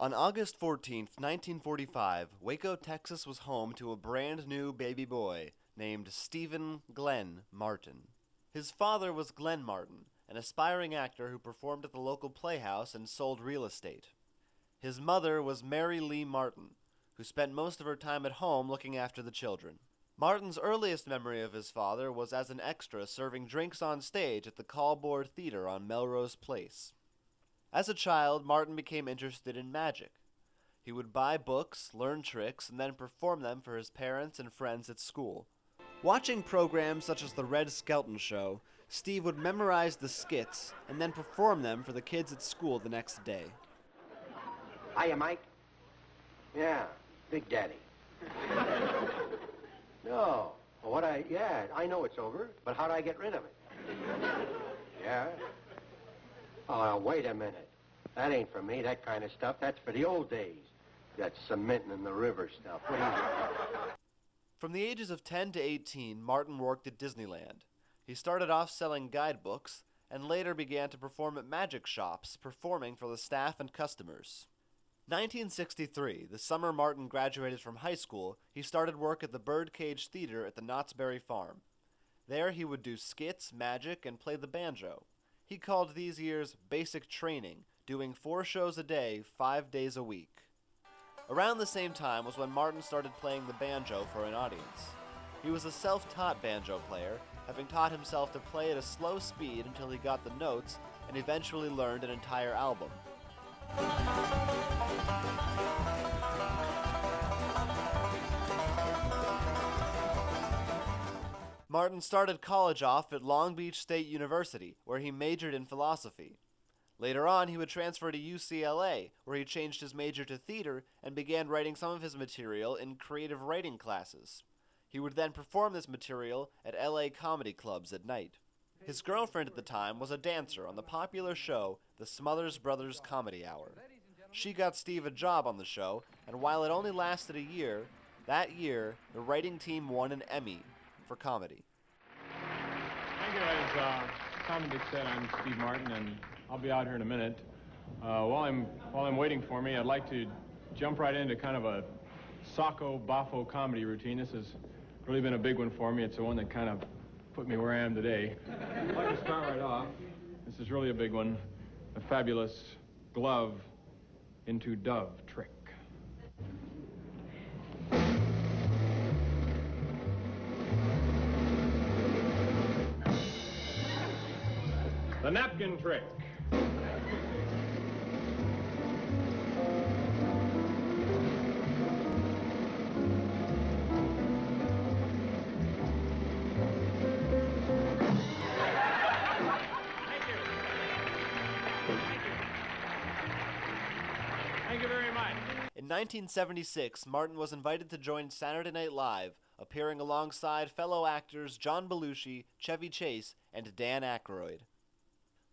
On August 14th, 1945, Waco, Texas was home to a brand new baby boy named Stephen Glenn Martin. His father was Glenn Martin, an aspiring actor who performed at the local playhouse and sold real estate. His mother was Mary Lee Martin, who spent most of her time at home looking after the children. Martin's earliest memory of his father was as an extra serving drinks on stage at the Callboard Theater on Melrose Place. As a child, Martin became interested in magic. He would buy books, learn tricks, and then perform them for his parents and friends at school. Watching programs such as The Red Skelton Show, Steve would memorize the skits and then perform them for the kids at school the next day. Hiya, Mike. Yeah, Big Daddy. No. Well, I know it's over, but how do I get rid of it? Yeah? Oh, wait a minute. That ain't for me, that kind of stuff. That's for the old days. That cementing in the river stuff. What do you... From the ages of 10 to 18, Martin worked at Disneyland. He started off selling guidebooks and later began to perform at magic shops, performing for the staff and customers. 1963, the summer Martin graduated from high school, he started work at the Birdcage Theater at the Knott's Berry Farm. There he would do skits, magic, and play the banjo. He called these years basic training, doing 4 shows a day, 5 days a week. Around the same time was when Martin started playing the banjo for an audience. He was a self-taught banjo player, having taught himself to play at a slow speed until he got the notes and eventually learned an entire album. Martin started college off at Long Beach State University, where he majored in philosophy. Later on, he would transfer to UCLA, where he changed his major to theater and began writing some of his material in creative writing classes. He would then perform this material at LA comedy clubs at night. His girlfriend at the time was a dancer on the popular show, The Smothers Brothers Comedy Hour. She got Steve a job on the show, and while it only lasted a year, that year, the writing team won an Emmy for comedy. Thank you. As Tom said, I'm Steve Martin, and I'll be out here in a minute. While I'm waiting for me, I'd like to jump right into kind of a Sacco Baffo comedy routine. This has really been a big one for me. It's the one that kind of put me where I am today. I'd like to start right off. This is really a big one. A fabulous glove into dove trick. The napkin trick. In 1976, Martin was invited to join Saturday Night Live, appearing alongside fellow actors John Belushi, Chevy Chase, and Dan Aykroyd.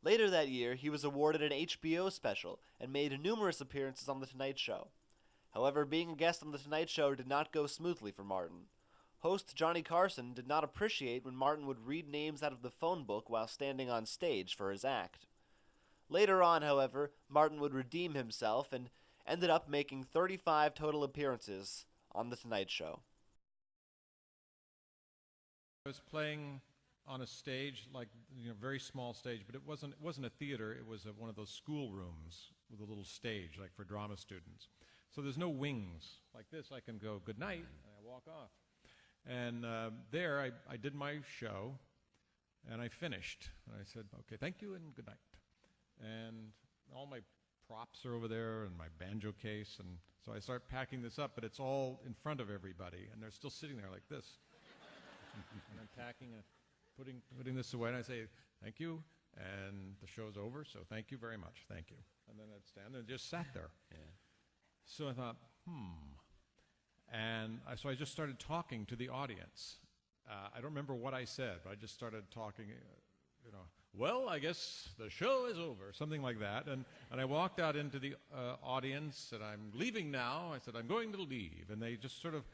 Later that year, he was awarded an HBO special and made numerous appearances on The Tonight Show. However, being a guest on The Tonight Show did not go smoothly for Martin. Host Johnny Carson did not appreciate when Martin would read names out of the phone book while standing on stage for his act. Later on, however, Martin would redeem himself and ended up making 35 total appearances on The Tonight Show. I was playing on a stage, like, very small stage, but it wasn't a theater. It was one of those school rooms with a little stage, like for drama students. So there's no wings like this. I can go good night and I walk off. And there I did my show and I finished. And I said, okay, thank you and good night. And all my props are over there and my banjo case, and so I start packing this up, but it's all in front of everybody, and they're still sitting there like this. And I'm packing and putting this away, and I say, thank you, and the show's over, so thank you very much, thank you. And then I'd stand there and just sat there. Yeah. So I thought, And so I just started talking to the audience. I don't remember what I said, but I just started talking, well, I guess the show is over, something like that. And I walked out into the audience, and I'm leaving now. I said, I'm going to leave. And they just sort of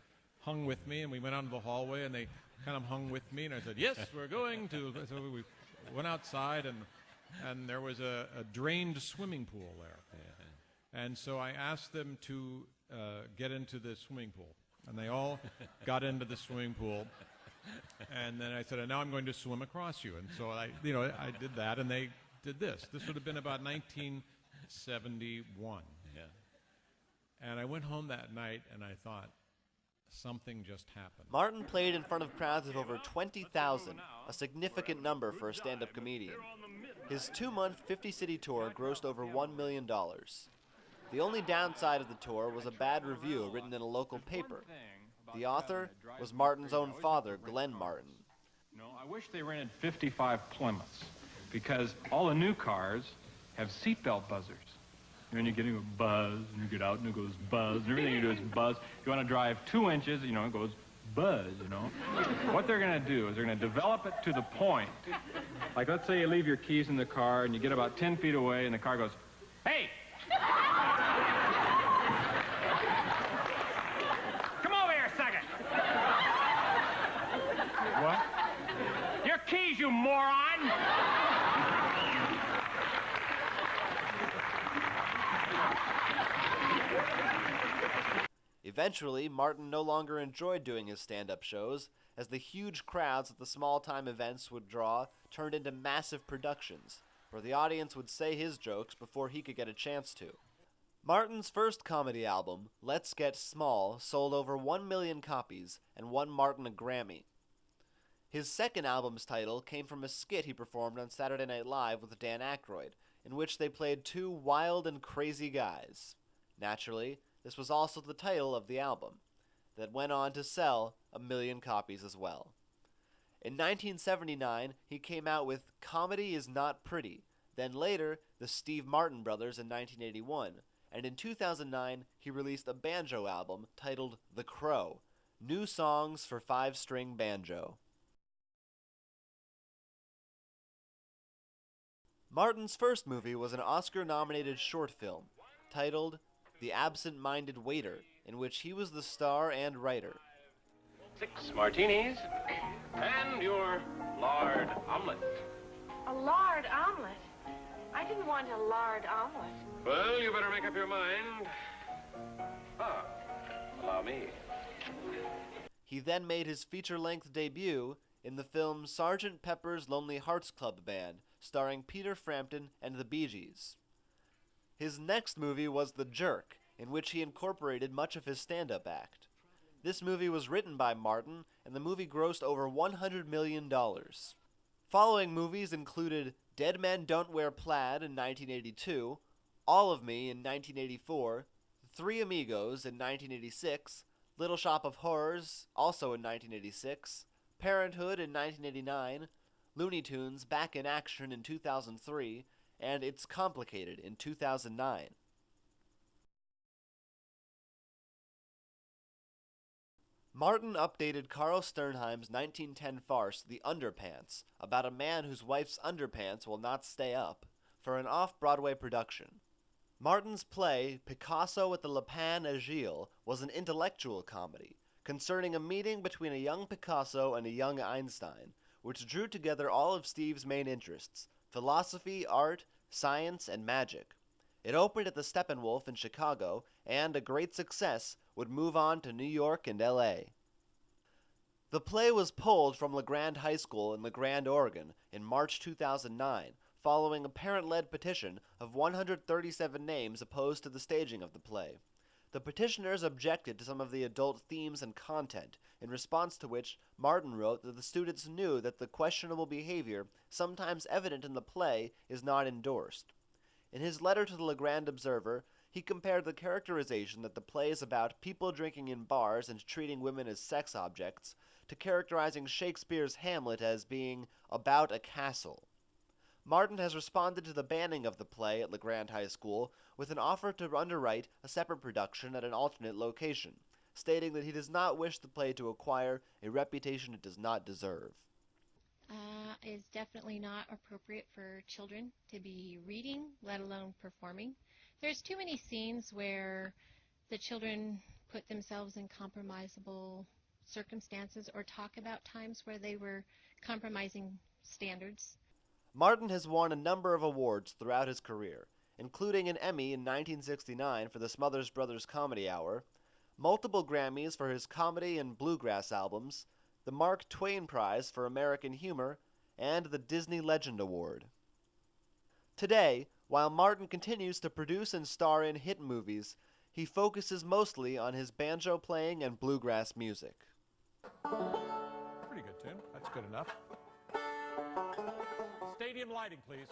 hung with me, and we went out into the hallway, and they kind of hung with me. And I said, yes, we're going to. So we went outside, and there was a drained swimming pool there. And so I asked them to get into the swimming pool. And they all got into the swimming pool. And then I said, and now I'm going to swim across you. And so I did that, and they did this. This would have been about 1971. Yeah. And I went home that night, and I thought, something just happened. Martin played in front of crowds of over 20,000, a significant number for a stand-up comedian. His 2-month 50-city tour grossed over $1 million. The only downside of the tour was a bad review written in a local paper. The author was Martin's own father, Glenn Martin. No, I wish they rented 55 Plymouths, because all the new cars have seatbelt buzzers. And you're getting a buzz, and you get out and it goes buzz, and everything you do is buzz. You want to drive 2 inches, it goes buzz, What they're going to do is they're going to develop it to the point. Like, let's say you leave your keys in the car, and you get about 10 feet away, and the car goes, hey! Come over here a second! What? Your keys, you moron! Eventually, Martin no longer enjoyed doing his stand-up shows, as the huge crowds that the small-time events would draw turned into massive productions, where the audience would say his jokes before he could get a chance to. Martin's first comedy album, Let's Get Small, sold over 1 million copies and won Martin a Grammy. His second album's title came from a skit he performed on Saturday Night Live with Dan Aykroyd, in which they played two wild and crazy guys. Naturally, this was also the title of the album, that went on to sell 1 million copies as well. In 1979, he came out with Comedy Is Not Pretty, then later, the Steve Martin Brothers in 1981, and in 2009, he released a banjo album titled The Crow, New Songs for 5-String Banjo. Martin's first movie was an Oscar-nominated short film titled The Absent-Minded Waiter, in which he was the star and writer. 6 martinis and your lard omelet. A lard omelet? I didn't want a lard omelet. Well, you better make up your mind. Allow me. He then made his feature-length debut in the film Sgt. Pepper's Lonely Hearts Club Band, starring Peter Frampton and the Bee Gees. His next movie was The Jerk, in which he incorporated much of his stand-up act. This movie was written by Martin, and the movie grossed over $100 million. Following movies included Dead Men Don't Wear Plaid in 1982, All of Me in 1984, Three Amigos in 1986, Little Shop of Horrors, also in 1986, Parenthood in 1989, Looney Tunes Back in Action in 2003, and It's Complicated in 2009. Martin updated Carl Sternheim's 1910 farce The Underpants, about a man whose wife's underpants will not stay up, for an off-Broadway production. Martin's play Picasso at the Lapin Agile was an intellectual comedy, concerning a meeting between a young Picasso and a young Einstein, which drew together all of Steve's main interests, philosophy, art, science, and magic. It opened at the Steppenwolf in Chicago, and, a great success, would move on to New York and L.A. The play was pulled from LeGrand High School in LeGrand, Oregon, in March 2009, following a parent-led petition of 137 names opposed to the staging of the play. The petitioners objected to some of the adult themes and content, in response to which Martin wrote that the students knew that the questionable behavior, sometimes evident in the play, is not endorsed. In his letter to the LeGrand Observer, he compared the characterization that the play is about people drinking in bars and treating women as sex objects to characterizing Shakespeare's Hamlet as being about a castle. Martin has responded to the banning of the play at LeGrand High School with an offer to underwrite a separate production at an alternate location, stating that he does not wish the play to acquire a reputation it does not deserve. It's definitely not appropriate for children to be reading, let alone performing. There's too many scenes where the children put themselves in compromisable circumstances or talk about times where they were compromising standards. Martin has won a number of awards throughout his career, including an Emmy in 1969 for the Smothers Brothers Comedy Hour, multiple Grammys for his comedy and bluegrass albums, the Mark Twain Prize for American Humor, and the Disney Legend Award. Today, while Martin continues to produce and star in hit movies, he focuses mostly on his banjo playing and bluegrass music. Pretty good tune. That's good enough. Stadium lighting, please.